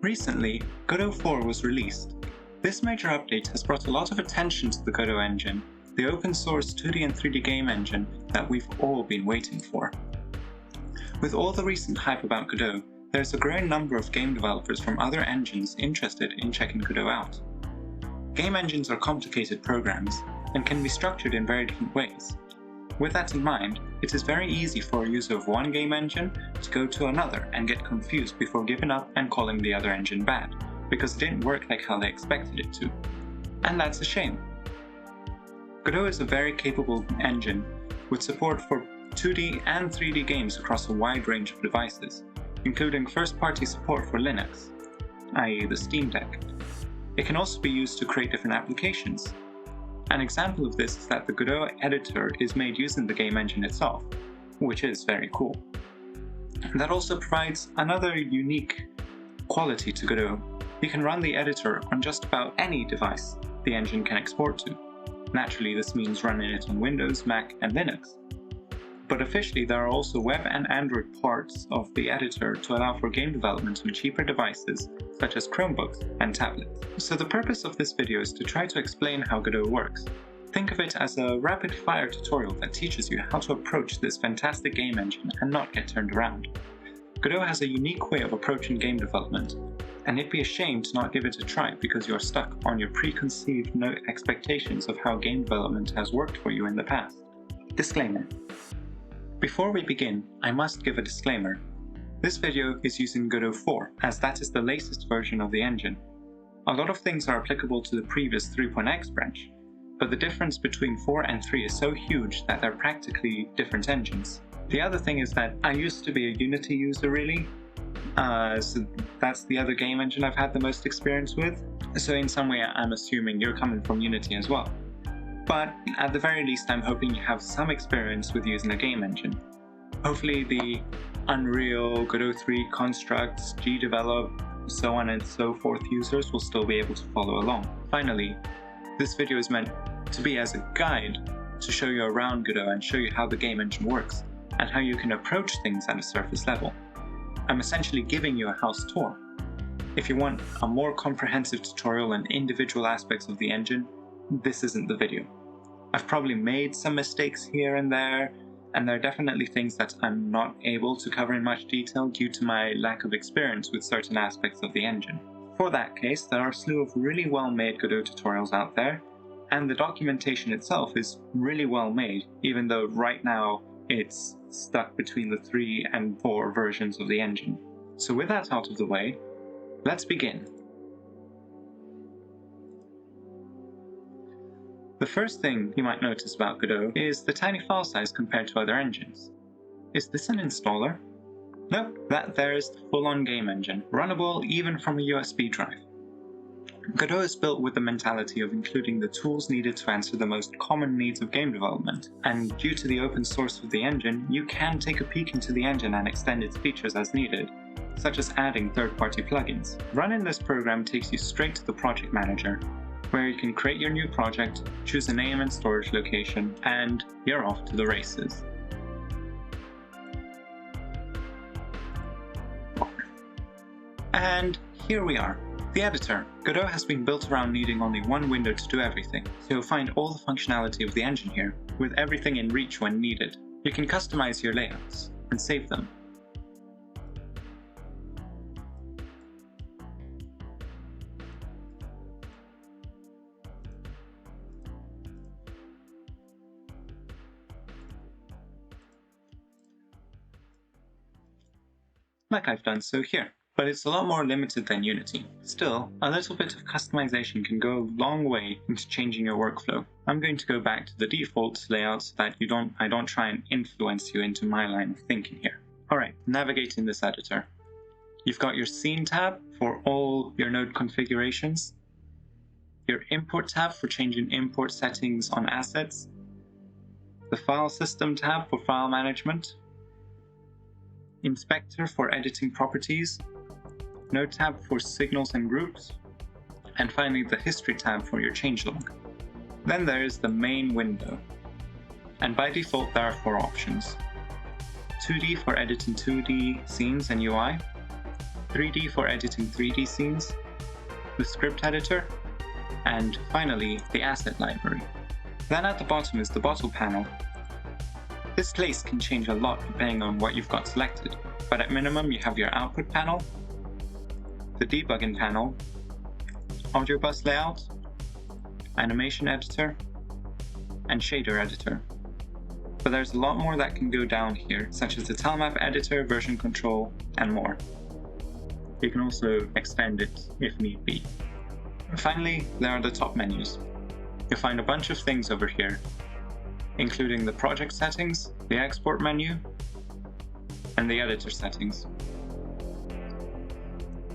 Recently, Godot 4 was released. This major update has brought a lot of attention to the Godot Engine, the open source 2D and 3D game engine that we've all been waiting for. With all the recent hype about Godot, there's a growing number of game developers from other engines interested in checking Godot out. Game engines are complicated programs and can be structured in very different ways. With that in mind, it is very easy for a user of one game engine to go to another and get confused before giving up and calling the other engine bad, because it didn't work like how they expected it to. And that's a shame. Godot is a very capable engine with support for 2D and 3D games across a wide range of devices, including first-party support for Linux, i.e. the Steam Deck. It can also be used to create different applications. An example of this is that the Godot editor is made using the game engine itself, which is very cool. That also provides another unique quality to Godot. You can run the editor on just about any device the engine can export to. Naturally, this means running it on Windows, Mac, and Linux. But officially, there are also web and Android parts of the editor to allow for game development on cheaper devices such as Chromebooks and tablets. So the purpose of this video is to try to explain how Godot works. Think of it as a rapid-fire tutorial that teaches you how to approach this fantastic game engine and not get turned around. Godot has a unique way of approaching game development, and it'd be a shame to not give it a try because you're stuck on your preconceived expectations of how game development has worked for you in the past. Disclaimer. Before we begin, I must give a disclaimer. This video is using Godot 4, as that is the latest version of the engine. A lot of things are applicable to the previous 3.x branch, but the difference between 4 and 3 is so huge that they're practically different engines. The other thing is that I used to be a Unity user really, so that's the other game engine I've had the most experience with, so in some way I'm assuming you're coming from Unity as well. But at the very least, I'm hoping you have some experience with using a game engine. Hopefully the Unreal, Godot 3 constructs, GDevelop, so on and so forth users will still be able to follow along. Finally, this video is meant to be as a guide to show you around Godot and show you how the game engine works and how you can approach things at a surface level. I'm essentially giving you a house tour. If you want a more comprehensive tutorial on individual aspects of the engine, this isn't the video. I've probably made some mistakes here and there are definitely things that I'm not able to cover in much detail due to my lack of experience with certain aspects of the engine. For that case, there are a slew of really well-made Godot tutorials out there, and the documentation itself is really well made, even though right now it's stuck between the 3 and 4 versions of the engine. So with that out of the way, let's begin. The first thing you might notice about Godot is the tiny file size compared to other engines. Is this an installer? Nope, that there is the full-on game engine, runnable even from a USB drive. Godot is built with the mentality of including the tools needed to answer the most common needs of game development, and due to the open source of the engine, you can take a peek into the engine and extend its features as needed, such as adding third-party plugins. Running this program takes you straight to the project manager, where you can create your new project, choose a name and storage location, and you're off to the races. And here we are, the editor. Godot has been built around needing only one window to do everything, so you'll find all the functionality of the engine here, with everything in reach when needed. You can customize your layouts and save them. Like I've done so here, but it's a lot more limited than Unity. Still, a little bit of customization can go a long way into changing your workflow. I'm going to go back to the default layout so that I don't try and influence you into my line of thinking here. Alright, navigating this editor. You've got your Scene tab for all your node configurations, your Import tab for changing import settings on assets, the File System tab for file management, Inspector for editing properties, Node tab for signals and groups, and finally the History tab for your changelog. Then there is the main window, and by default there are 4 options. 2D for editing 2D scenes and UI, 3D for editing 3D scenes, the script editor, and finally the asset library. Then at the bottom is the bottle panel. This place can change a lot depending on what you've got selected, but at minimum you have your output panel, the debugging panel, audio bus layout, animation editor, and shader editor. But there's a lot more that can go down here, such as the tilemap editor, version control, and more. You can also extend it if need be. And finally, there are the top menus. You'll find a bunch of things over here, including the project settings, the export menu, and the editor settings.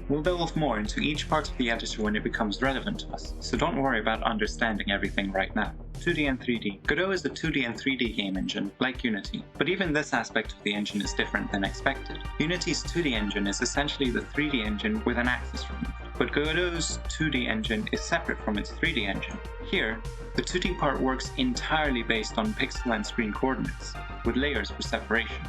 We'll delve more into each part of the editor when it becomes relevant to us, so don't worry about understanding everything right now. 2D and 3D. Godot is a 2D and 3D game engine, like Unity, but even this aspect of the engine is different than expected. Unity's 2D engine is essentially the 3D engine with an axis removed, but Godot's 2D engine is separate from its 3D engine. Here, the 2D part works entirely based on pixel and screen coordinates, with layers for separation.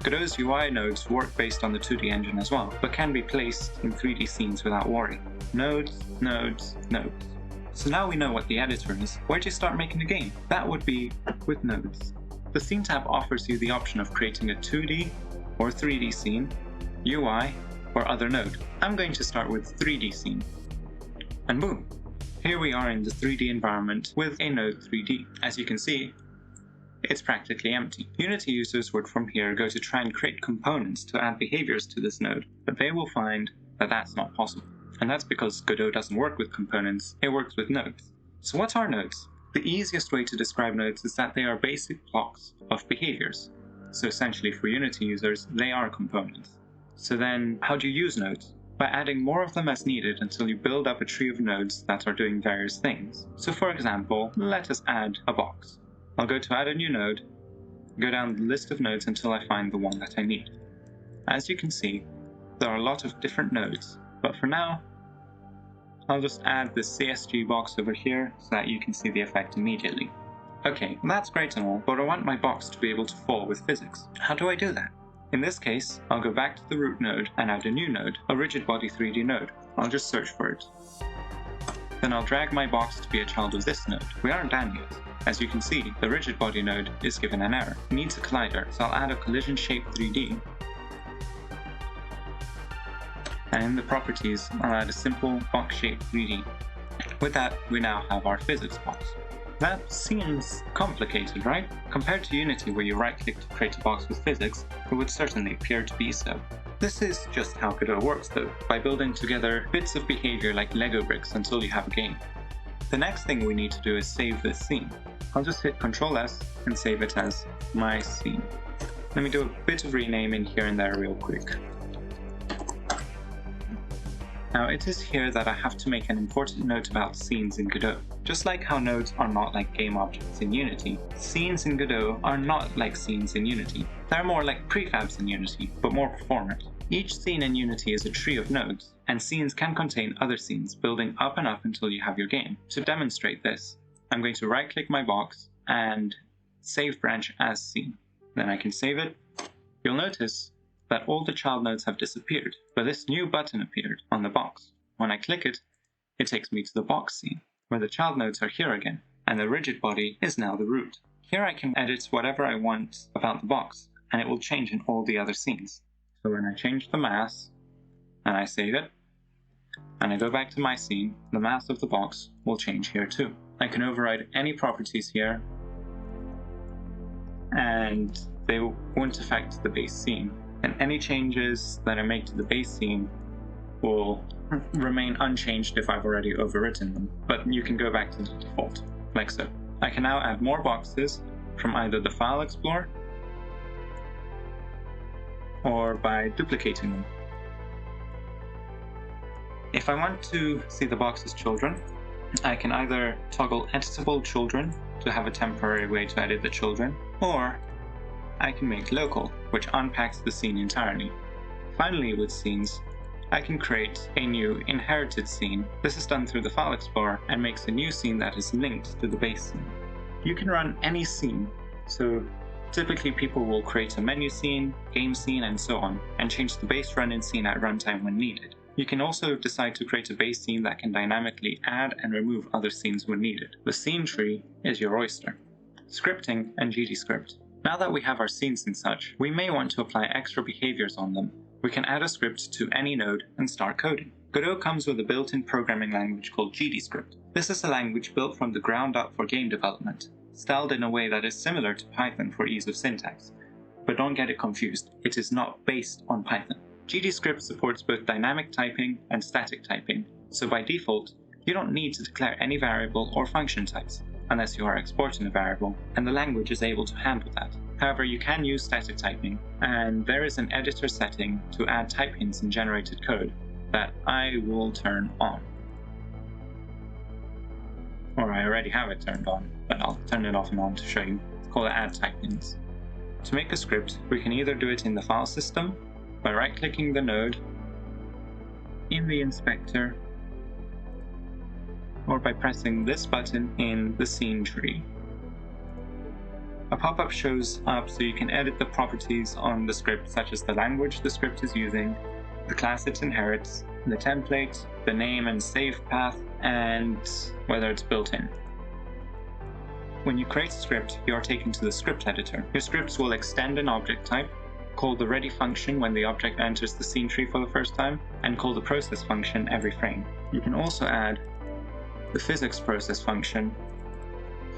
Godot's UI nodes work based on the 2D engine as well, but can be placed in 3D scenes without worry. Nodes, nodes, nodes. So now we know what the editor is, where do you start making a game? That would be with nodes. The Scene tab offers you the option of creating a 2D or 3D scene, UI, or other node. I'm going to start with 3D scene. And boom! Here we are in the 3D environment with a node 3D. As you can see, it's practically empty. Unity users would from here go to try and create components to add behaviors to this node, but they will find that that's not possible. And that's because Godot doesn't work with components, it works with nodes. So what are nodes? The easiest way to describe nodes is that they are basic blocks of behaviors. So essentially for Unity users, they are components. So then, how do you use nodes? By adding more of them as needed until you build up a tree of nodes that are doing various things. So for example, let us add a box. I'll go to add a new node, go down the list of nodes until I find the one that I need. As you can see, there are a lot of different nodes, but for now, I'll just add this CSG box over here so that you can see the effect immediately. Okay, that's great and all, but I want my box to be able to fall with physics. How do I do that? In this case, I'll go back to the root node and add a new node, a rigid body 3D node. I'll just search for it. Then I'll drag my box to be a child of this node. We aren't done yet. As you can see, the rigid body node is given an error. It needs a collider, so I'll add a collision shape 3D. And in the properties, I'll add a simple box shape 3D. With that, we now have our physics box. That seems complicated, right? Compared to Unity, where you right-click to create a box with physics, it would certainly appear to be so. This is just how Godot works though, by building together bits of behavior like Lego bricks until you have a game. The next thing we need to do is save this scene. I'll just hit Ctrl S and save it as my scene. Let me do a bit of renaming here and there real quick. Now it is here that I have to make an important note about scenes in Godot. Just like how nodes are not like game objects in Unity, scenes in Godot are not like scenes in Unity. They're more like prefabs in Unity, but more performant. Each scene in Unity is a tree of nodes, and scenes can contain other scenes, building up and up until you have your game. To demonstrate this, I'm going to right-click my box and save branch as scene. Then I can save it. You'll notice that all the child nodes have disappeared, but this new button appeared on the box. When I click it, it takes me to the box scene, where the child nodes are here again, and the rigid body is now the root. Here I can edit whatever I want about the box, and it will change in all the other scenes. So when I change the mass, and I save it, and I go back to my scene, the mass of the box will change here too. I can override any properties here, and they won't affect the base scene. And any changes that I make to the base scene will remain unchanged if I've already overwritten them, but you can go back to the default, like so. I can now add more boxes from either the File Explorer or by duplicating them. If I want to see the box as children, I can either toggle editable children to have a temporary way to edit the children, or I can make local, which unpacks the scene entirely. Finally, with scenes, I can create a new inherited scene. This is done through the File Explorer and makes a new scene that is linked to the base scene. You can run any scene, so Typically, people will create a menu scene, game scene, and so on, and change the base run-in scene at runtime when needed. You can also decide to create a base scene that can dynamically add and remove other scenes when needed. The scene tree is your oyster. Scripting and GDeScript. Now that we have our scenes and such, we may want to apply extra behaviors on them. We can add a script to any node and start coding. Godot comes with a built-in programming language called GDeScript. This is a language built from the ground up for game development, styled in a way that is similar to Python for ease of syntax. But don't get it confused, it is not based on Python. GDeScript supports both dynamic typing and static typing, so by default, you don't need to declare any variable or function types, unless you are exporting a variable, and the language is able to handle that. However, you can use static typing, and there is an editor setting to add type hints in generated code that I will turn on. Or I already have it turned on, but I'll turn it off and on to show you. It's called add type hints. To make a script, we can either do it in the file system, by right-clicking the node, in the inspector, or by pressing this button in the scene tree. A pop-up shows up so you can edit the properties on the script, such as the language the script is using, the class it inherits, the template, the name and save path, and whether it's built in. When you create a script, you are taken to the script editor. Your scripts will extend an object type, call the ready function when the object enters the scene tree for the first time, and call the process function every frame. You can also add the physics process function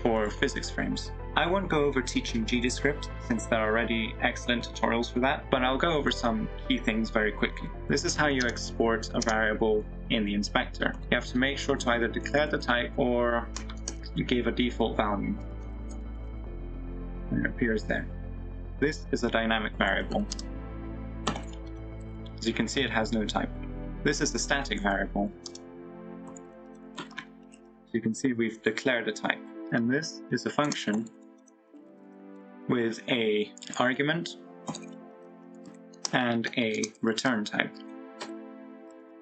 for physics frames. I won't go over teaching GDeScript since there are already excellent tutorials for that, but I'll go over some key things very quickly. This is how you export a variable in the inspector. You have to make sure to either declare the type or give a default value. And it appears there. This is a dynamic variable. As you can see, it has no type. This is a static variable. As you can see, we've declared a type. And this is a function with an argument and a return type.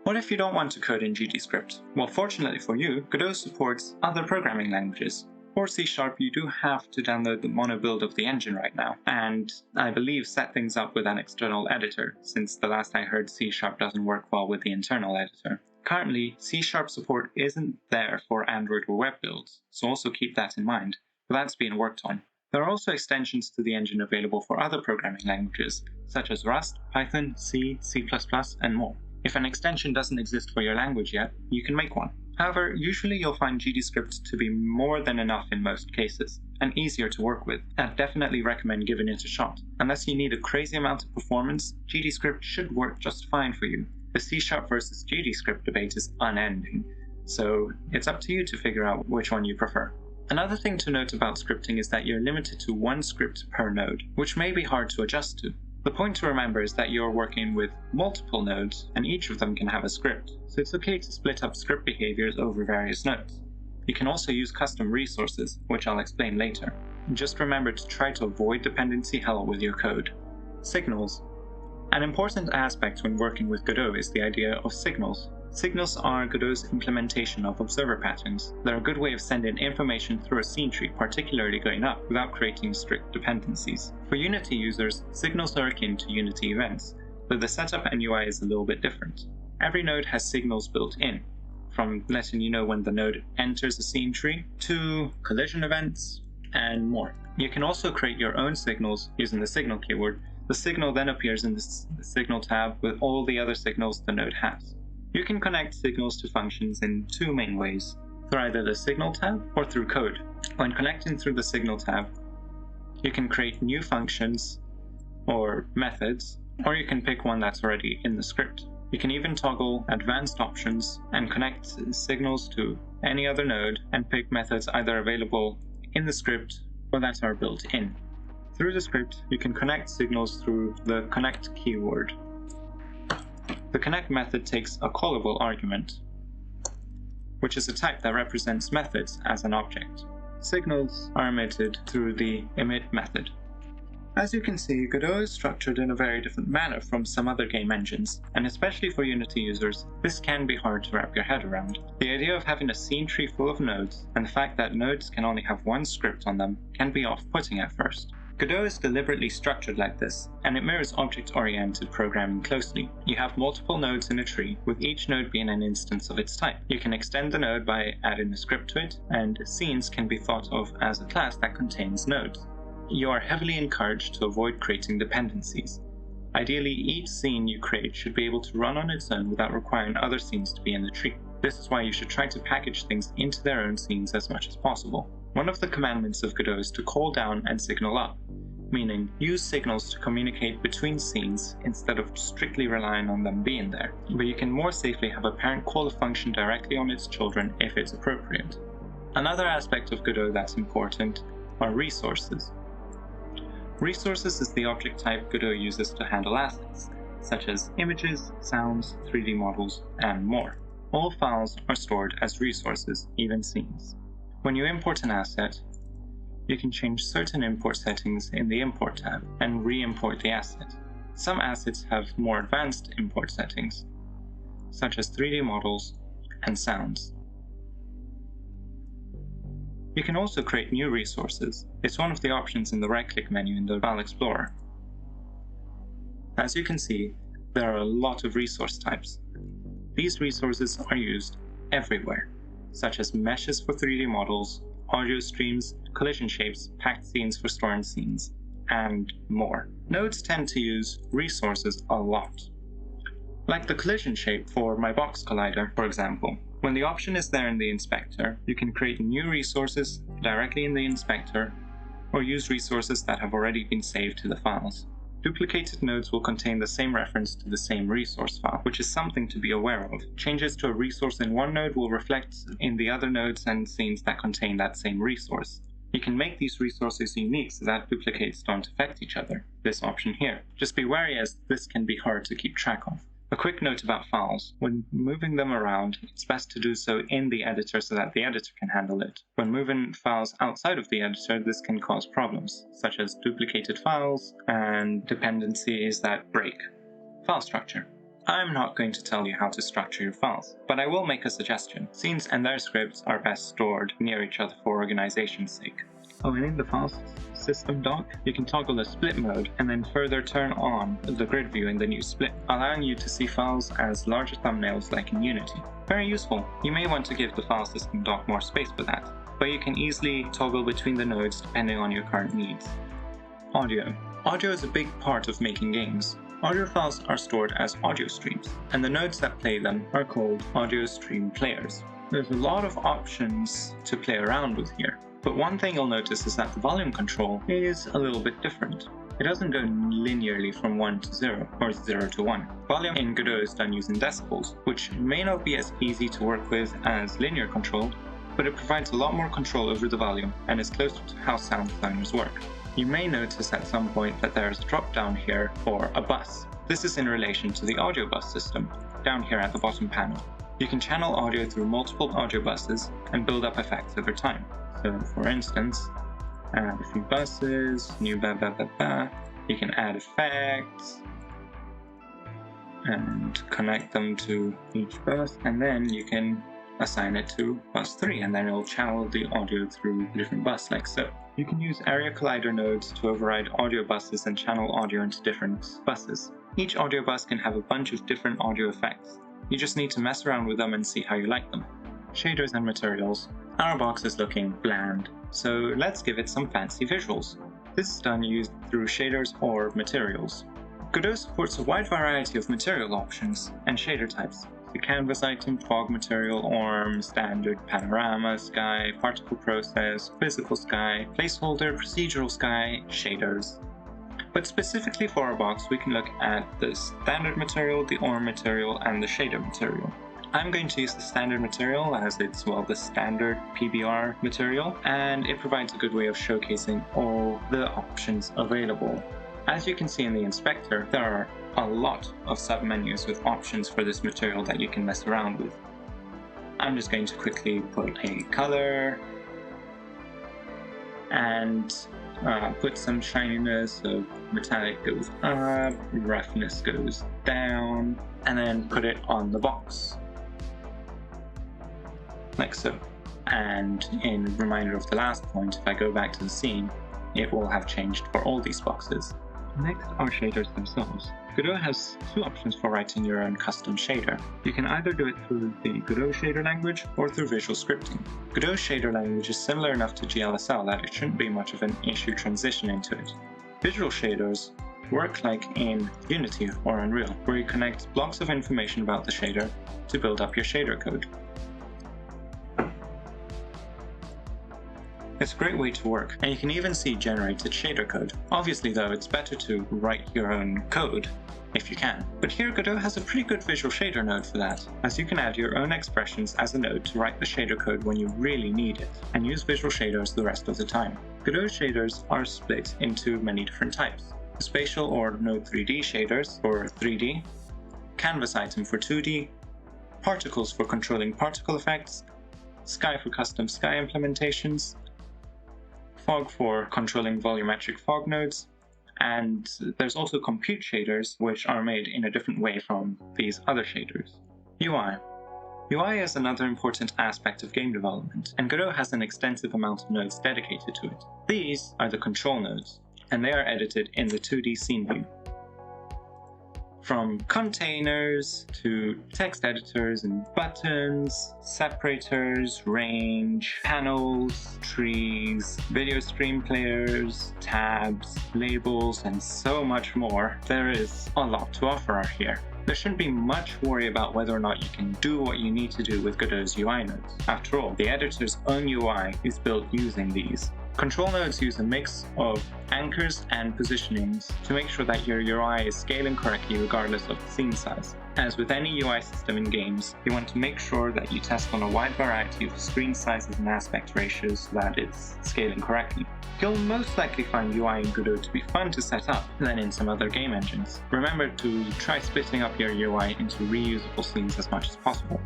What if you don't want to code in GDeScript? Well, fortunately for you, Godot supports other programming languages. For C#, you do have to download the mono build of the engine right now, and I believe set things up with an external editor, since the last I heard C# doesn't work well with the internal editor. Currently, C# support isn't there for Android or web builds, so also keep that in mind, but that's being worked on. There are also extensions to the engine available for other programming languages, such as Rust, Python, C, C++, and more. If an extension doesn't exist for your language yet, you can make one. However, usually you'll find GDeScript to be more than enough in most cases, and easier to work with. I'd definitely recommend giving it a shot. Unless you need a crazy amount of performance, GDeScript should work just fine for you. The C# versus GDeScript debate is unending, so it's up to you to figure out which one you prefer. Another thing to note about scripting is that you're limited to one script per node, which may be hard to adjust to. The point to remember is that you're working with multiple nodes, and each of them can have a script, so it's okay to split up script behaviors over various nodes. You can also use custom resources, which I'll explain later. Just remember to try to avoid dependency hell with your code. Signals. An important aspect when working with Godot is the idea of signals. Signals are Godot's implementation of observer patterns. They're a good way of sending information through a scene tree, particularly going up, without creating strict dependencies. For Unity users, signals are akin to Unity events, though the setup and UI is a little bit different. Every node has signals built in, from letting you know when the node enters a scene tree, to collision events, and more. You can also create your own signals using the signal keyword. The signal then appears in the signal tab with all the other signals the node has. You can connect signals to functions in two main ways, through either the signal tab or through code. When connecting through the signal tab, you can create new functions or methods, or you can pick one that's already in the script. You can even toggle advanced options and connect signals to any other node and pick methods either available in the script or that are built in. Through the script, you can connect signals through the connect keyword. The connect method takes a callable argument, which is a type that represents methods as an object. Signals are emitted through the emit method. As you can see, Godot is structured in a very different manner from some other game engines, and especially for Unity users, this can be hard to wrap your head around. The idea of having a scene tree full of nodes, and the fact that nodes can only have one script on them, can be off-putting at first. Godot is deliberately structured like this, and it mirrors object-oriented programming closely. You have multiple nodes in a tree, with each node being an instance of its type. You can extend the node by adding a script to it, and scenes can be thought of as a class that contains nodes. You are heavily encouraged to avoid creating dependencies. Ideally, each scene you create should be able to run on its own without requiring other scenes to be in the tree. This is why you should try to package things into their own scenes as much as possible. One of the commandments of Godot is to call down and signal up, meaning use signals to communicate between scenes instead of strictly relying on them being there. But you can more safely have a parent call a function directly on its children if it's appropriate. Another aspect of Godot that's important are resources. Resources is the object type Godot uses to handle assets, such as images, sounds, 3D models, and more. All files are stored as resources, even scenes. When you import an asset, you can change certain import settings in the Import tab and re-import the asset. Some assets have more advanced import settings, such as 3D models and sounds. You can also create new resources. It's one of the options in the right-click menu in the File Explorer. As you can see, there are a lot of resource types. These resources are used everywhere, such as meshes for 3D models, audio streams, collision shapes, packed scenes for storing scenes, and more. Nodes tend to use resources a lot. Like the collision shape for my box collider, for example. When the option is there in the inspector, you can create new resources directly in the inspector, or use resources that have already been saved to the files. Duplicated nodes will contain the same reference to the same resource file, which is something to be aware of. Changes to a resource in one node will reflect in the other nodes and scenes that contain that same resource. You can make these resources unique so that duplicates don't affect each other, this option here. Just be wary as this can be hard to keep track of. A quick note about files. When moving them around, it's best to do so in the editor so that the editor can handle it. When moving files outside of the editor, this can cause problems, such as duplicated files and dependencies that break. File structure. I'm not going to tell you how to structure your files, but I will make a suggestion. Scenes and their scripts are best stored near each other for organization's sake. Oh, and in the file system dock, you can toggle the split mode and then further turn on the grid view in the new split, allowing you to see files as larger thumbnails like in Unity. Very useful. You may want to give the file system dock more space for that, but you can easily toggle between the nodes depending on your current needs. Audio. Audio is a big part of making games. Audio files are stored as audio streams, and the nodes that play them are called audio stream players. There's a lot of options to play around with here. But one thing you'll notice is that the volume control is a little bit different. It doesn't go linearly from 1 to 0 or 0 to 1. Volume in Godot is done using decibels, which may not be as easy to work with as linear control, but it provides a lot more control over the volume and is closer to how sound designers work. You may notice at some point that there is a drop down here for a bus. This is in relation to the audio bus system, down here at the bottom panel. You can channel audio through multiple audio buses and build up effects over time. So, for instance, add a few buses, new blah blah blah blah. You can add effects and connect them to each bus, and then you can assign it to bus 3, and then it'll channel the audio through a different bus, like so. You can use area collider nodes to override audio buses and channel audio into different buses. Each audio bus can have a bunch of different audio effects. You just need to mess around with them and see how you like them. Shaders and materials. Our box is looking bland, so let's give it some fancy visuals. This is done used through shaders or materials. Godot supports a wide variety of material options and shader types. The canvas item, fog material, orm, standard, panorama, sky, particle process, physical sky, placeholder, procedural sky, shaders. But specifically for our box, we can look at the standard material, the orm material, and the shader material. I'm going to use the standard material as it's, well, the standard PBR material, and it provides a good way of showcasing all the options available. As you can see in the inspector, there are a lot of submenus with options for this material that you can mess around with. I'm just going to quickly put a color and put some shininess, so metallic goes up, roughness goes down, and then put it on the box, like so. And in reminder of the last point, if I go back to the scene, it will have changed for all these boxes. Next are shaders themselves. Godot has two options for writing your own custom shader. You can either do it through the Godot shader language or through visual scripting. Godot shader language is similar enough to GLSL that it shouldn't be much of an issue transitioning to it. Visual shaders work like in Unity or Unreal, where you connect blocks of information about the shader to build up your shader code. It's a great way to work, and you can even see generated shader code. Obviously though, it's better to write your own code, if you can. But here Godot has a pretty good visual shader node for that, as you can add your own expressions as a node to write the shader code when you really need it, and use visual shaders the rest of the time. Godot shaders are split into many different types. Spatial or Node 3D shaders for 3D, Canvas item for 2D, particles for controlling particle effects, Sky for custom sky implementations, Fog for controlling volumetric fog nodes, and there's also compute shaders, which are made in a different way from these other shaders. UI. UI is another important aspect of game development, and Godot has an extensive amount of nodes dedicated to it. These are the control nodes, and they are edited in the 2D scene view. From containers to text editors and buttons, separators, range, panels, trees, video stream players, tabs, labels, and so much more, there is a lot to offer here. There shouldn't be much worry about whether or not you can do what you need to do with Godot's UI nodes. After all, the editor's own UI is built using these. Control nodes use a mix of anchors and positionings to make sure that your UI is scaling correctly regardless of the scene size. As with any UI system in games, you want to make sure that you test on a wide variety of screen sizes and aspect ratios so that it's scaling correctly. You'll most likely find UI in Godot to be fun to set up than in some other game engines. Remember to try splitting up your UI into reusable scenes as much as possible.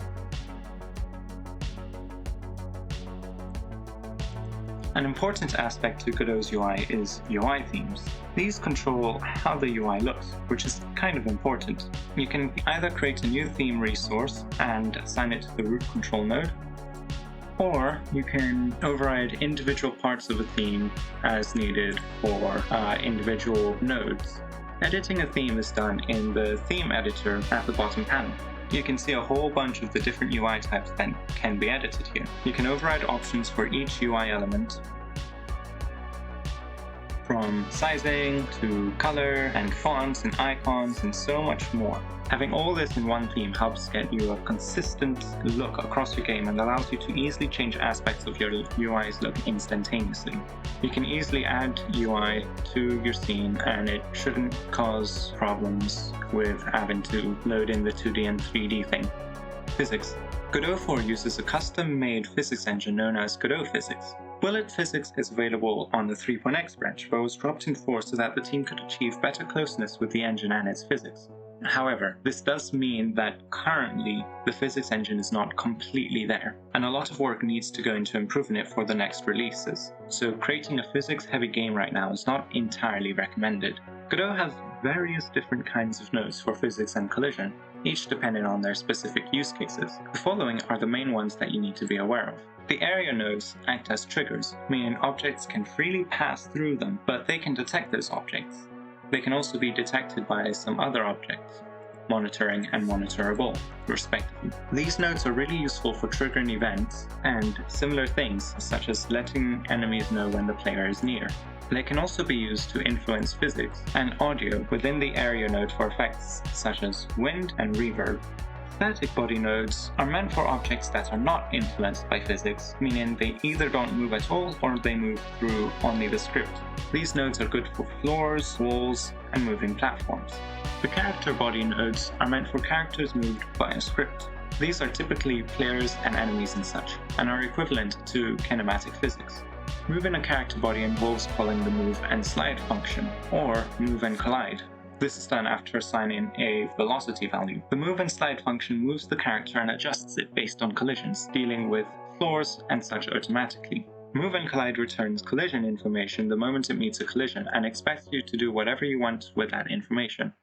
An important aspect to Godot's UI is UI themes. These control how the UI looks, which is kind of important. You can either create a new theme resource and assign it to the root control node, or you can override individual parts of a theme as needed for individual nodes. Editing a theme is done in the theme editor at the bottom panel. You can see a whole bunch of the different UI types that can be edited here. You can override options for each UI element, from sizing to color and fonts and icons and so much more. Having all this in one theme helps get you a consistent look across your game and allows you to easily change aspects of your UI's look instantaneously. You can easily add UI to your scene and it shouldn't cause problems with having to load in the 2D and 3D thing. Physics. Godot 4 uses a custom-made physics engine known as Godot Physics. Bullet physics is available on the 3.x branch, but was dropped in 4 so that the team could achieve better closeness with the engine and its physics. However, this does mean that currently the physics engine is not completely there, and a lot of work needs to go into improving it for the next releases. So creating a physics-heavy game right now is not entirely recommended. Godot has various different kinds of nodes for physics and collision, each depending on their specific use cases. The following are the main ones that you need to be aware of. The area nodes act as triggers, meaning objects can freely pass through them, but they can detect those objects. They can also be detected by some other objects, monitoring and monitorable, respectively. These nodes are really useful for triggering events and similar things, such as letting enemies know when the player is near. They can also be used to influence physics and audio within the area node for effects such as wind and reverb. Static body nodes are meant for objects that are not influenced by physics, meaning they either don't move at all or they move through only the script. These nodes are good for floors, walls, and moving platforms. The character body nodes are meant for characters moved by a script. These are typically players and enemies and such, and are equivalent to kinematic physics. Moving a character body involves calling the move and slide function, or move and collide. This is done after assigning a velocity value. The move and slide function moves the character and adjusts it based on collisions, dealing with floors and such automatically. Move and collide returns collision information the moment it meets a collision and expects you to do whatever you want with that information.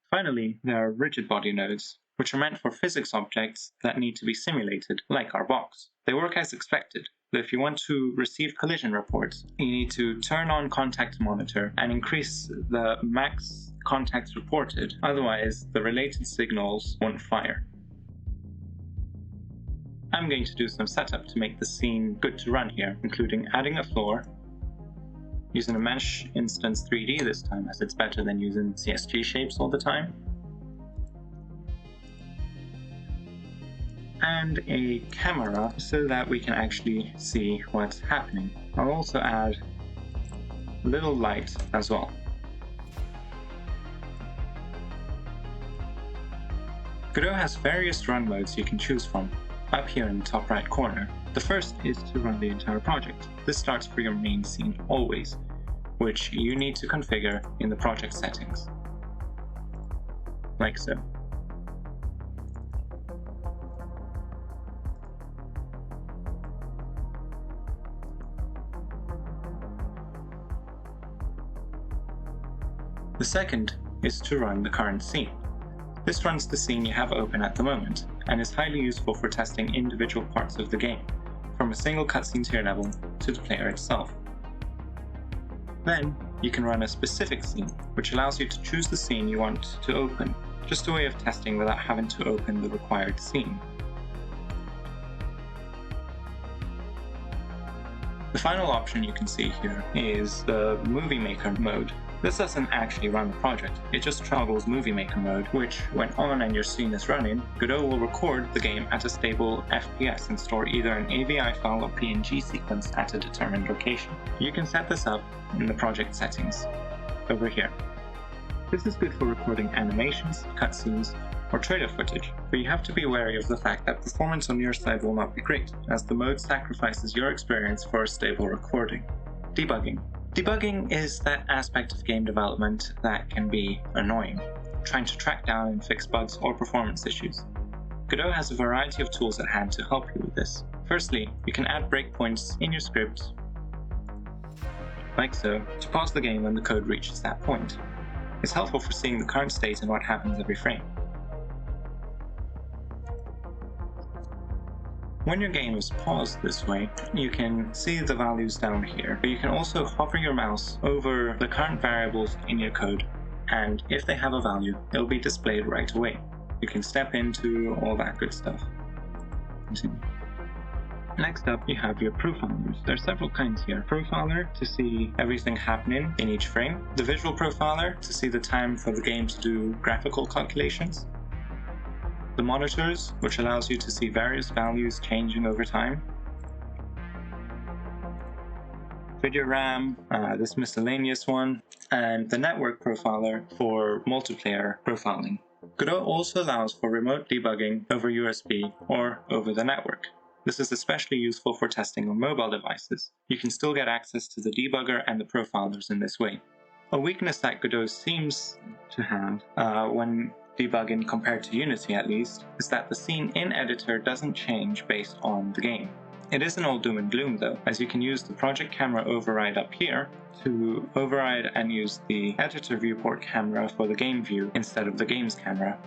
Finally, there are rigid body nodes, which are meant for physics objects that need to be simulated, like our box. They work as expected. If you want to receive collision reports, you need to turn on contact monitor and increase the max contacts reported, otherwise the related signals won't fire. I'm going to do some setup to make the scene good to run here, including adding a floor, using a mesh instance 3D this time as it's better than using CSG shapes all the time, and a camera so that we can actually see what's happening. I'll also add a little light as well. Godot has various run modes you can choose from. Up here in the top right corner, the first is to run the entire project. This starts for your main scene always, which you need to configure in the project settings, like so. The second is to run the current scene. This runs the scene you have open at the moment, and is highly useful for testing individual parts of the game, from a single cutscene tier level to the player itself. Then, you can run a specific scene, which allows you to choose the scene you want to open, just a way of testing without having to open the required scene. The final option you can see here is the Movie Maker mode. This doesn't actually run the project, it just toggles Movie Maker mode, which, when on and your scene is running, Godot will record the game at a stable FPS and store either an AVI file or PNG sequence at a determined location. You can set this up in the project settings, over here. This is good for recording animations, cutscenes, or trailer footage, but you have to be wary of the fact that performance on your side will not be great, as the mode sacrifices your experience for a stable recording. Debugging. Debugging is that aspect of game development that can be annoying, trying to track down and fix bugs or performance issues. Godot has a variety of tools at hand to help you with this. Firstly, you can add breakpoints in your script, like so, to pause the game when the code reaches that point. It's helpful for seeing the current state and what happens every frame. When your game is paused this way, you can see the values down here, but you can also hover your mouse over the current variables in your code, and if they have a value, it'll be displayed right away. You can step into all that good stuff. Next up, you have your profilers. There are several kinds here. Profiler, to see everything happening in each frame. The visual profiler, to see the time for the game to do graphical calculations. The monitors, which allows you to see various values changing over time. Video RAM, this miscellaneous one, and the network profiler for multiplayer profiling. Godot also allows for remote debugging over USB or over the network. This is especially useful for testing on mobile devices. You can still get access to the debugger and the profilers in this way. A weakness that Godot seems to have when debugging compared to Unity at least, is that the scene in editor doesn't change based on the game. It isn't all doom and gloom though, as you can use the project camera override up here to override and use the editor viewport camera for the game view instead of the game's camera.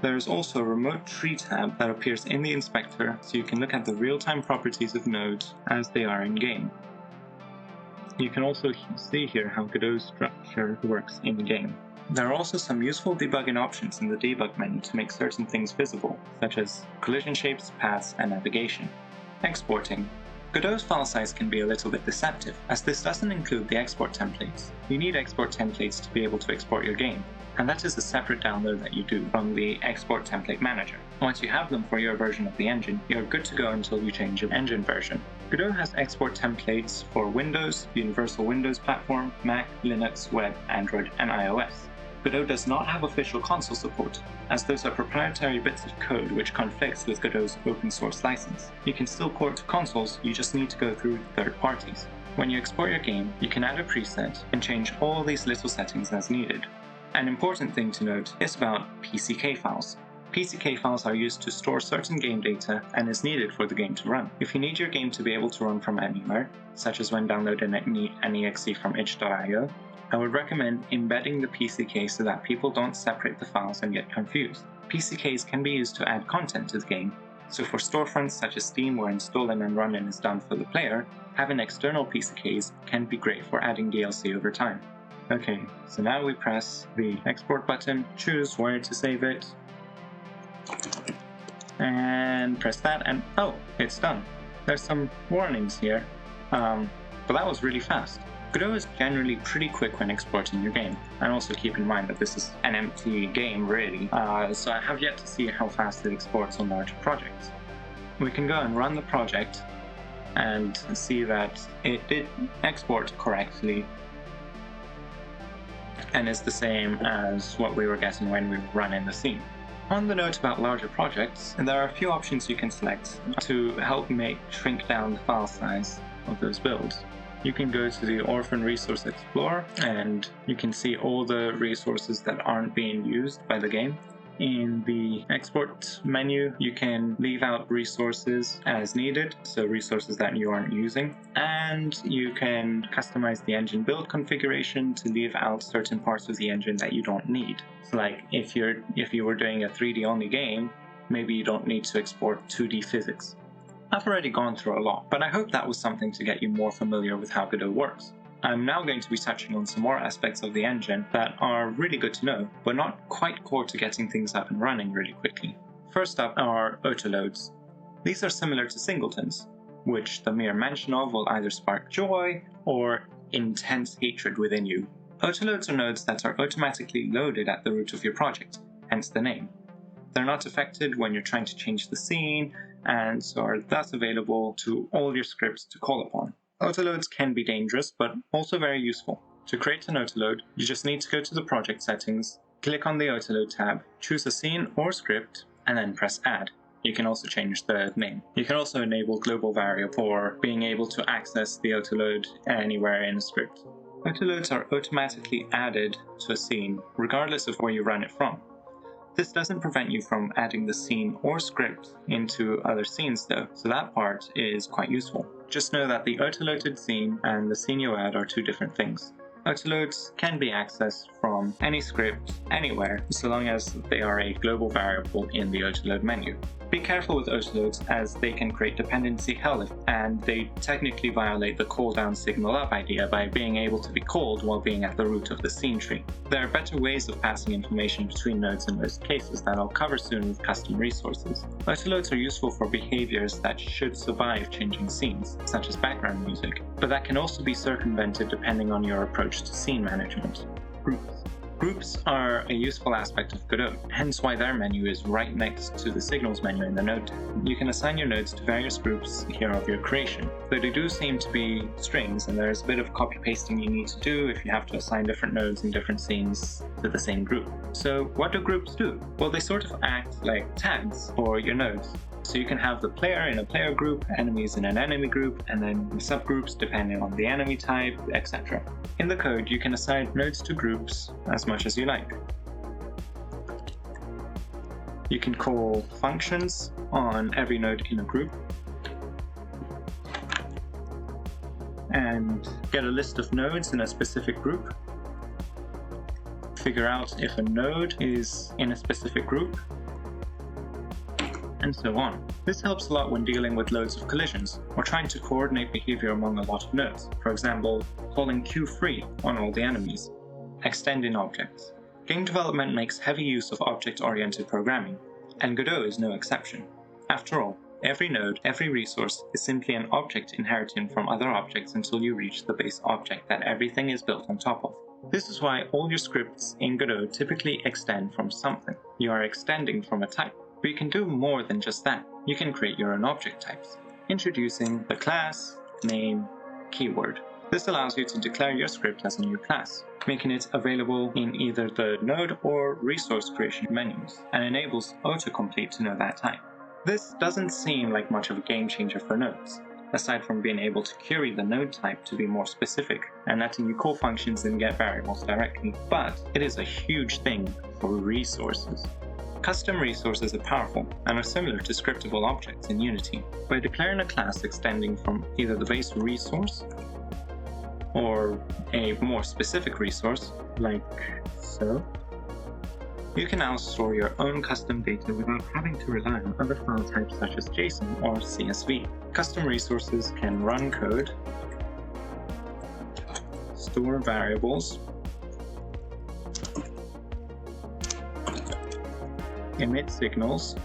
There is also a remote tree tab that appears in the inspector so you can look at the real-time properties of nodes as they are in game. You can also see here how Godot's structure works in game. There are also some useful debugging options in the debug menu to make certain things visible, such as collision shapes, paths, and navigation. Exporting. Godot's file size can be a little bit deceptive, as this doesn't include the export templates. You need export templates to be able to export your game, and that is a separate download that you do from the Export Template Manager. Once you have them for your version of the engine, you're good to go until you change your engine version. Godot has export templates for Windows, the Universal Windows platform, Mac, Linux, Web, Android, and iOS. Godot does not have official console support, as those are proprietary bits of code which conflicts with Godot's open source license. You can still port to consoles, you just need to go through third parties. When you export your game, you can add a preset and change all these little settings as needed. An important thing to note is about PCK files. PCK files are used to store certain game data and is needed for the game to run. If you need your game to be able to run from anywhere, such as when downloading an exe from itch.io, I would recommend embedding the PCK so that people don't separate the files and get confused. PCKs can be used to add content to the game, So for storefronts such as Steam, where installing and running is done for the player, having external PCKs can be great for adding DLC over time. Okay, so now we press the export button, choose where to save it, and press that, and oh, it's done. There's some warnings here, but that was really fast. Godot is generally pretty quick when exporting your game, and also keep in mind that this is an empty game really, so I have yet to see how fast it exports on larger projects. We can go and run the project and see that it did export correctly and is the same as what we were getting when we were running the scene. On the note about larger projects, there are a few options you can select to help shrink down the file size of those builds. You can go to the Orphan Resource Explorer and you can see all the resources that aren't being used by the game. In the export menu, you can leave out resources as needed, so resources that you aren't using, and you can customize the engine build configuration to leave out certain parts of the engine that you don't need. So like if you were doing a 3D only game, maybe you don't need to export 2D physics. I've already gone through a lot, but I hope that was something to get you more familiar with how Godot works. I'm now going to be touching on some more aspects of the engine that are really good to know, but not quite core to getting things up and running really quickly. First up are Autoloads. These are similar to singletons, which the mere mention of will either spark joy or intense hatred within you. Autoloads are nodes that are automatically loaded at the root of your project, hence the name. They're not affected when you're trying to change the scene, and so are thus available to all your scripts to call upon. Autoloads can be dangerous, but also very useful. To create an autoload, you just need to go to the project settings, click on the Autoload tab, choose a scene or script, and then press Add. You can also change the name. You can also enable global variable for being able to access the autoload anywhere in a script. Autoloads are automatically added to a scene, regardless of where you run it from. This doesn't prevent you from adding the scene or script into other scenes though, so that part is quite useful. Just know that the autoloaded scene and the scene you add are two different things. Autoloads can be accessed from any script, anywhere, so long as they are a global variable in the autoload menu. Be careful with autoloads as they can create dependency hell, and they technically violate the call down signal up idea by being able to be called while being at the root of the scene tree. There are better ways of passing information between nodes in most cases that I'll cover soon with custom resources. Autoloads are useful for behaviors that should survive changing scenes, such as background music, but that can also be circumvented depending on your approach to scene management. Groups are a useful aspect of Godot, hence why their menu is right next to the signals menu in the node tab. You can assign your nodes to various groups here of your creation, though they do seem to be strings and there's a bit of copy pasting you need to do if you have to assign different nodes in different scenes to the same group. So what do groups do? Well, they sort of act like tags for your nodes. So you can have the player in a player group, enemies in an enemy group, and then subgroups depending on the enemy type, etc. In the code, you can assign nodes to groups as much as you like. You can call functions on every node in a group, and get a list of nodes in a specific group. Figure out if a node is in a specific group, and so on. This helps a lot when dealing with loads of collisions, or trying to coordinate behavior among a lot of nodes. For example, calling queue-free on all the enemies. Extending objects. Game development makes heavy use of object-oriented programming, and Godot is no exception. After all, every node, every resource is simply an object inheriting from other objects until you reach the base object that everything is built on top of. This is why all your scripts in Godot typically extend from something. You are extending from a type. But you can do more than just that. You can create your own object types, introducing the class, name, keyword. This allows you to declare your script as a new class, making it available in either the node or resource creation menus, and enables autocomplete to know that type. This doesn't seem like much of a game changer for nodes, aside from being able to query the node type to be more specific and letting you call functions and get variables directly, but it is a huge thing for resources. Custom resources are powerful and are similar to scriptable objects in Unity. By declaring a class extending from either the base resource or a more specific resource, like so, You can now store your own custom data without having to rely on other file types such as JSON or CSV. Custom resources can run code, store variables, emit signals,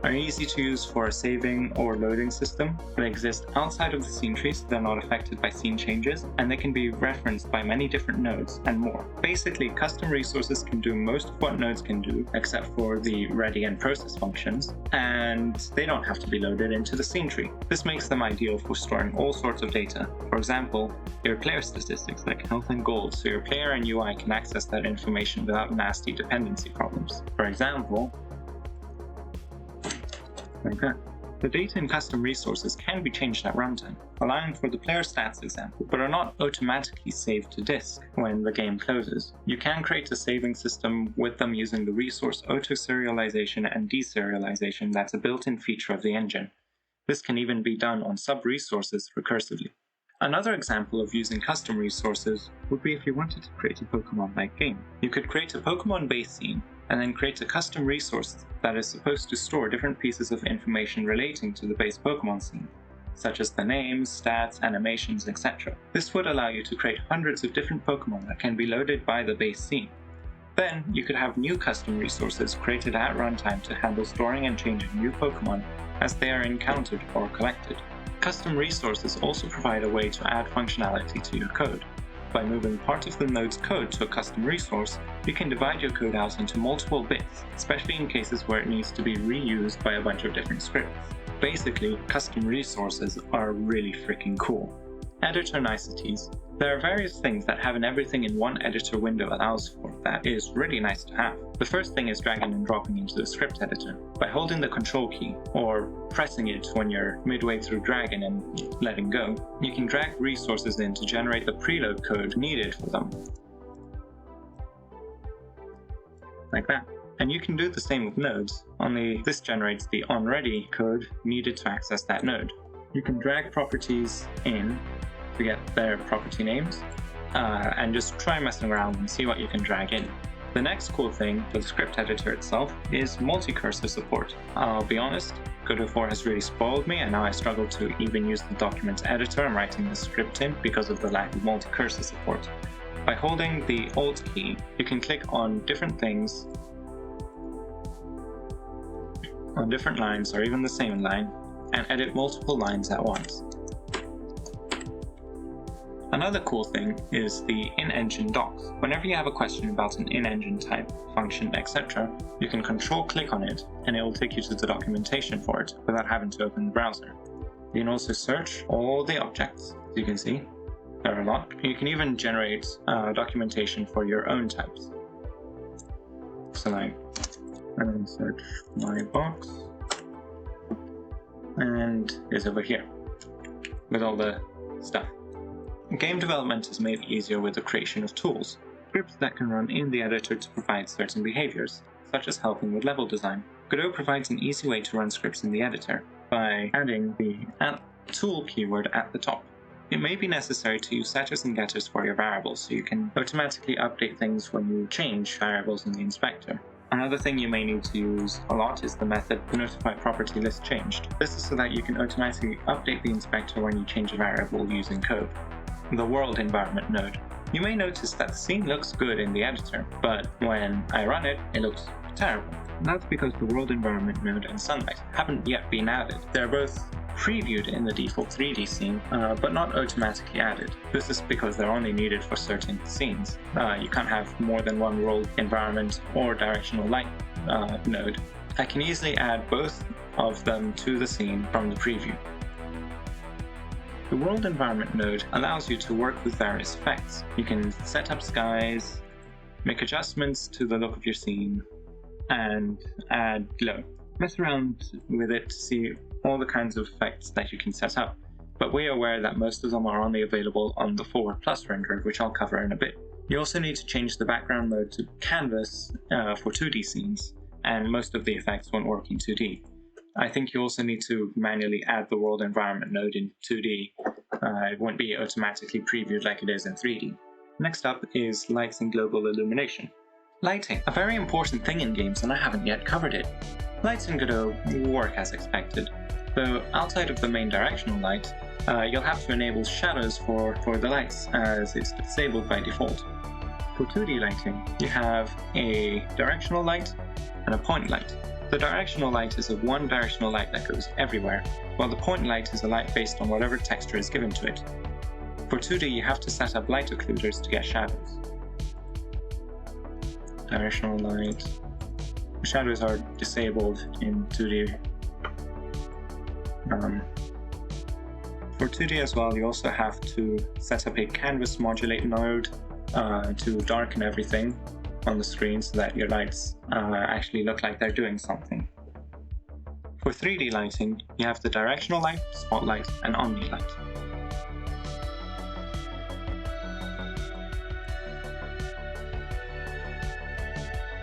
are easy to use for a saving or loading system. They exist outside of the scene tree, so they're not affected by scene changes, and they can be referenced by many different nodes and more. Basically, custom resources can do most of what nodes can do, except for the ready and process functions, and they don't have to be loaded into the scene tree. This makes them ideal for storing all sorts of data. For example, your player statistics like health and gold, so your player and UI can access that information without nasty dependency problems. For example, like that. The data in custom resources can be changed at runtime, allowing for the player stats example, but are not automatically saved to disk when the game closes. You can create a saving system with them using the resource auto-serialization and deserialization that's a built-in feature of the engine. This can even be done on sub-resources recursively. Another example of using custom resources would be if you wanted to create a Pokemon-like game. You could create a Pokemon base scene and then create a custom resource that is supposed to store different pieces of information relating to the base Pokemon scene, such as the names, stats, animations, etc. This would allow you to create hundreds of different Pokemon that can be loaded by the base scene. Then, you could have new custom resources created at runtime to handle storing and changing new Pokemon as they are encountered or collected. Custom resources also provide a way to add functionality to your code. By moving part of the node's code to a custom resource, you can divide your code out into multiple bits, especially in cases where it needs to be reused by a bunch of different scripts. Basically, custom resources are really freaking cool. Editor niceties. There are various things that having everything in one editor window allows for that is really nice to have. The first thing is dragging and dropping into the script editor. By holding the control key, or pressing it when you're midway through dragging and letting go, you can drag resources in to generate the preload code needed for them. Like that. And you can do the same with nodes, only this generates the onReady code needed to access that node. You can drag properties in to get their property names, and just try messing around and see what you can drag in. The next cool thing for the script editor itself is multi-cursor support. I'll be honest, Godot 4 has really spoiled me, and now I struggle to even use the document editor I'm writing the script in because of the lack of multi-cursor support. By holding the Alt key, you can click on different things on different lines or even the same line and edit multiple lines at once. Another cool thing is the in-engine docs. Whenever you have a question about an in-engine type, function, etc., you can control-click on it and it will take you to the documentation for it without having to open the browser. You can also search all the objects. As you can see, there are a lot. You can even generate documentation for your own types. So like, I'm going to search my box, and it's over here with all the stuff. Game development is made easier with the creation of tools, scripts that can run in the editor to provide certain behaviors, such as helping with level design. Godot provides an easy way to run scripts in the editor by adding the @tool keyword at the top. It may be necessary to use setters and getters for your variables, so you can automatically update things when you change variables in the inspector. Another thing you may need to use a lot is the method notify property list changed. This is so that you can automatically update the inspector when you change a variable using code. The world environment node. You may notice that the scene looks good in the editor, but when I run it, it looks terrible. And that's because the world environment node and sunlight haven't yet been added. They're both previewed in the default 3D scene, but not automatically added. This is because they're only needed for certain scenes. You can't have more than one world environment or directional light node. I can easily add both of them to the scene from the preview. The world environment node allows you to work with various effects. You can set up skies, make adjustments to the look of your scene, and add glow. Mess around with it to see all the kinds of effects that you can set up, but we are aware that most of them are only available on the Forward Plus renderer, which I'll cover in a bit. You also need to change the background mode to canvas for 2D scenes, and most of the effects won't work in 2D. I think you also need to manually add the world environment node in 2D. It won't be automatically previewed like it is in 3D. Next up is lights and global illumination. Lighting, a very important thing in games, and I haven't yet covered it. Lights in Godot work as expected, though outside of the main directional light, you'll have to enable shadows for the lights, as it's disabled by default. For 2D lighting, you have a directional light and a point light. The directional light is a one directional light that goes everywhere, while the point light is a light based on whatever texture is given to it. For 2D, you have to set up light occluders to get shadows. Directional light. Shadows are disabled in 2D. For 2D as well, you also have to set up a canvas modulate node to darken everything on the screen so that your lights actually look like they're doing something. For 3D lighting, you have the directional light, spotlight, and omni light.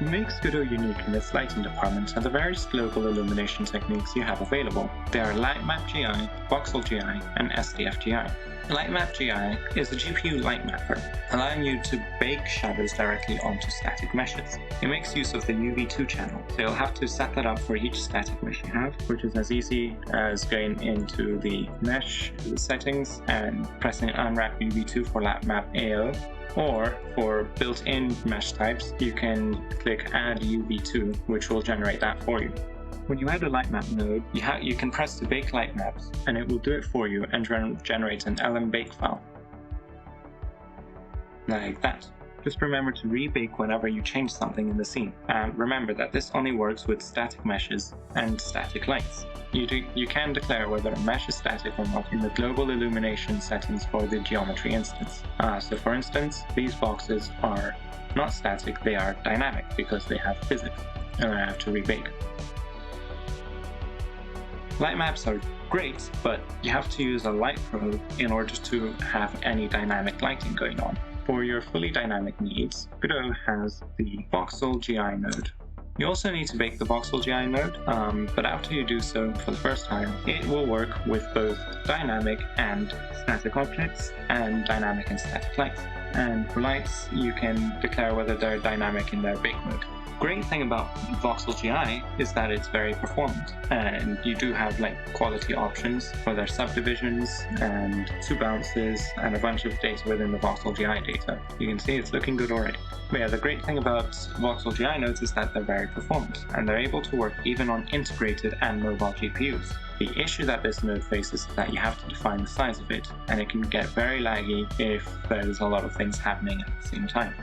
What makes Godot unique in its lighting department are the various global illumination techniques you have available. They are Lightmap GI, Voxel GI, and SDF GI. Lightmap GI is a GPU light mapper, allowing you to bake shadows directly onto static meshes. It makes use of the UV2 channel, so you'll have to set that up for each static mesh you have, which is as easy as going into the mesh settings and pressing Unwrap UV2 for Lightmap AO. Or, for built-in mesh types, you can click Add UV2, which will generate that for you. When you add a lightmap node, you can press to bake lightmaps, and it will do it for you and generate an lmbake file. Like that. Just remember to rebake whenever you change something in the scene, and remember that this only works with static meshes and static lights. You can declare whether a mesh is static or not in the global illumination settings for the geometry instance. So for instance, these boxes are not static, they are dynamic because they have physics, and I have to rebake. Light maps are great, but you have to use a light probe in order to have any dynamic lighting going on. For your fully dynamic needs, Godot has the Voxel GI node. You also need to bake the Voxel GI node, but after you do so for the first time, it will work with both dynamic and static objects, and dynamic and static lights. And for lights, you can declare whether they're dynamic in their bake mode. Great thing about Voxel GI is that it's very performant, and you do have quality options for their subdivisions and 2 bounces and a bunch of data within the Voxel GI data. You can see it's looking good already. But yeah, the great thing about Voxel GI nodes is that they're very performant, and they're able to work even on integrated and mobile GPUs. The issue that this node faces is that you have to define the size of it, and it can get very laggy if there's a lot of things happening at the same time.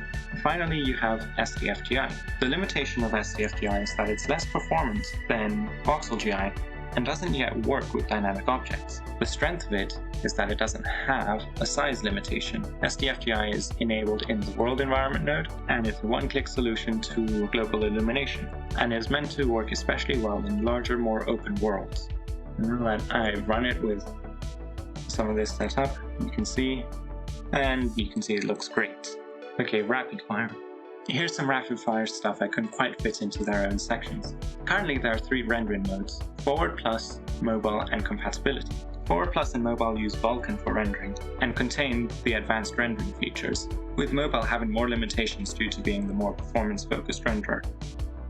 Finally, you have SDF GI. The limitation of SDF GI is that it's less performant than Voxel GI and doesn't yet work with dynamic objects. The strength of it is that it doesn't have a size limitation. SDF GI is enabled in the world environment node, and it's a one-click solution to global illumination, and is meant to work especially well in larger, more open worlds. Now that I've run it with some of this set up, you can see it looks great. Okay, rapid fire. Here's some rapid fire stuff I couldn't quite fit into their own sections. Currently there are 3 rendering modes: Forward+, Mobile, and Compatibility. Forward+ and Mobile use Vulkan for rendering, and contain the advanced rendering features, with Mobile having more limitations due to being the more performance-focused renderer.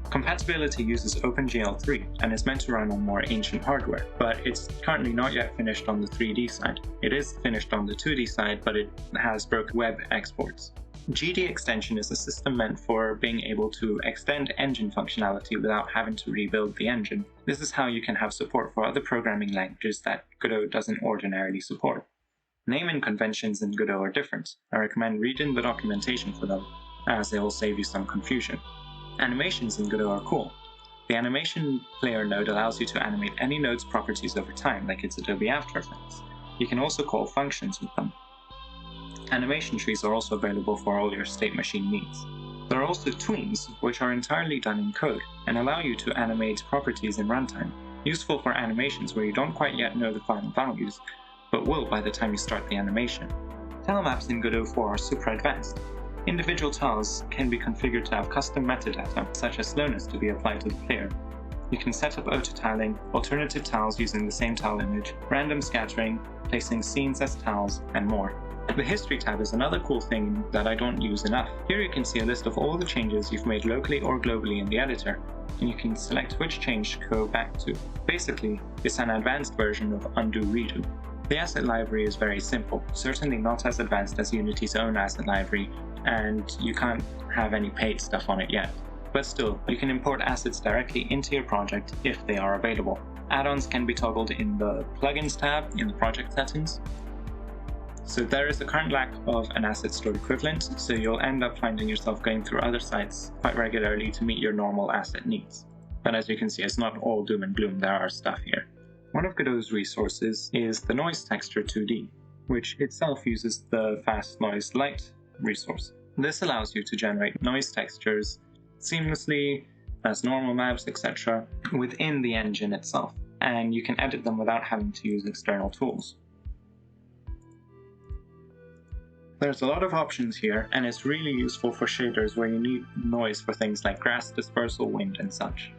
Compatibility uses OpenGL3 and is meant to run on more ancient hardware, but it's currently not yet finished on the 3D side. It is finished on the 2D side, but it has broken web exports. GD extension is a system meant for being able to extend engine functionality without having to rebuild the engine. This is how you can have support for other programming languages that Godot doesn't ordinarily support. Naming conventions in Godot are different. I recommend reading the documentation for them, as they will save you some confusion. Animations in Godot are cool. The animation player node allows you to animate any node's properties over time, like it's Adobe After Effects. You can also call functions with them. Animation trees are also available for all your state machine needs. There are also tweens, which are entirely done in code, and allow you to animate properties in runtime, useful for animations where you don't quite yet know the final values, but will by the time you start the animation. Tile maps in Godot 4 are super advanced. Individual tiles can be configured to have custom metadata, such as slowness, to be applied to the player. You can set up auto-tiling, alternative tiles using the same tile image, random scattering, placing scenes as tiles, and more. The History tab is another cool thing that I don't use enough. Here you can see a list of all the changes you've made locally or globally in the editor, and you can select which change to go back to. Basically, it's an advanced version of undo-redo. The asset library is very simple, certainly not as advanced as Unity's own asset library, and you can't have any paid stuff on it yet. But still, you can import assets directly into your project if they are available. Add-ons can be toggled in the Plugins tab in the project settings. So there is a current lack of an asset store equivalent, so you'll end up finding yourself going through other sites quite regularly to meet your normal asset needs. But as you can see, it's not all doom and gloom, there are stuff here. One of Godot's resources is the Noise Texture 2D, which itself uses the Fast Noise Light resource. This allows you to generate noise textures seamlessly as normal maps, etc. within the engine itself, and you can edit them without having to use external tools. There's a lot of options here, and it's really useful for shaders where you need noise for things like grass dispersal, wind, and such.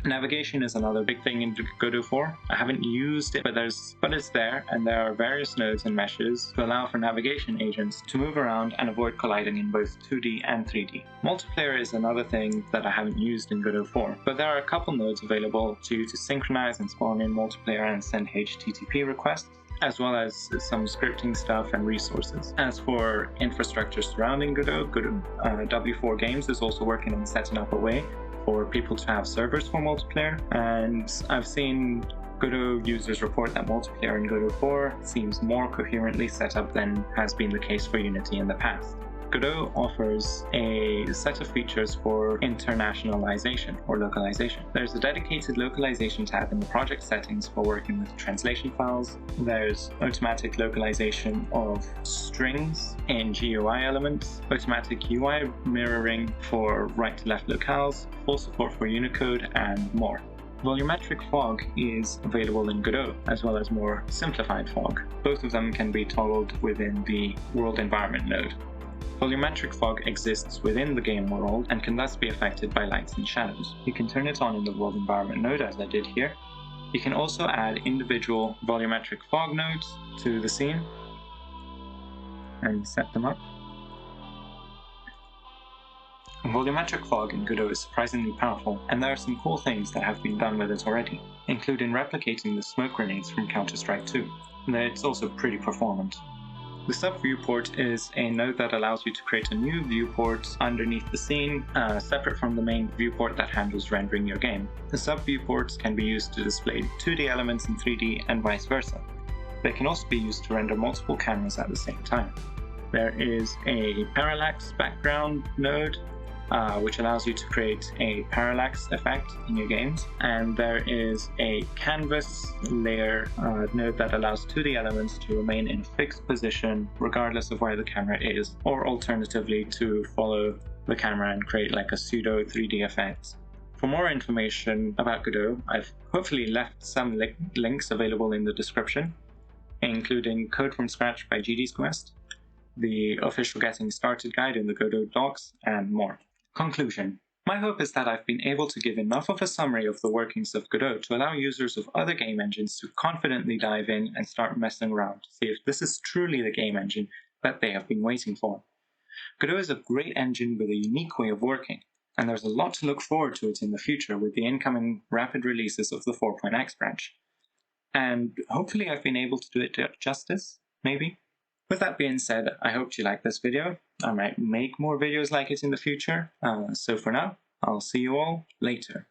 Navigation is another big thing in Godot 4. I haven't used it, but it's there, and there are various nodes and meshes to allow for navigation agents to move around and avoid colliding in both 2D and 3D. Multiplayer is another thing that I haven't used in Godot 4, but there are a couple nodes available to synchronize and spawn in multiplayer and send HTTP requests, as well as some scripting stuff and resources. As for infrastructure surrounding Godot, W4 Games is also working on setting up a way for people to have servers for multiplayer, and I've seen Godot users report that multiplayer in Godot 4 seems more coherently set up than has been the case for Unity in the past. Godot offers a set of features for internationalization or localization. There's a dedicated localization tab in the project settings for working with translation files. There's automatic localization of strings in GUI elements, automatic UI mirroring for right-to-left locales, full support for Unicode, and more. Volumetric fog is available in Godot, as well as more simplified fog. Both of them can be toggled within the world environment node. Volumetric fog exists within the game world and can thus be affected by lights and shadows. You can turn it on in the world environment node, as I did here. You can also add individual volumetric fog nodes to the scene and set them up. Volumetric fog in Godot is surprisingly powerful, and there are some cool things that have been done with it already, including replicating the smoke grenades from Counter-Strike 2. It's also pretty performant. The sub-viewport is a node that allows you to create a new viewport underneath the scene, separate from the main viewport that handles rendering your game. The sub-viewports can be used to display 2D elements in 3D and vice versa. They can also be used to render multiple cameras at the same time. There is a parallax background node, which allows you to create a parallax effect in your games, and there is a canvas layer node that allows 2D elements to remain in a fixed position regardless of where the camera is, or alternatively to follow the camera and create like a pseudo 3D effect. For more information about Godot, I've hopefully left some links available in the description, including Code from Scratch by GDevelop, the official Getting Started guide in the Godot docs, and more. Conclusion. My hope is that I've been able to give enough of a summary of the workings of Godot to allow users of other game engines to confidently dive in and start messing around to see if this is truly the game engine that they have been waiting for. Godot is a great engine with a unique way of working, and there's a lot to look forward to it in the future with the incoming rapid releases of the 4.x branch. And hopefully I've been able to do it justice, maybe? With that being said, I hope you liked this video. I might make more videos like it in the future, so for now, I'll see you all later.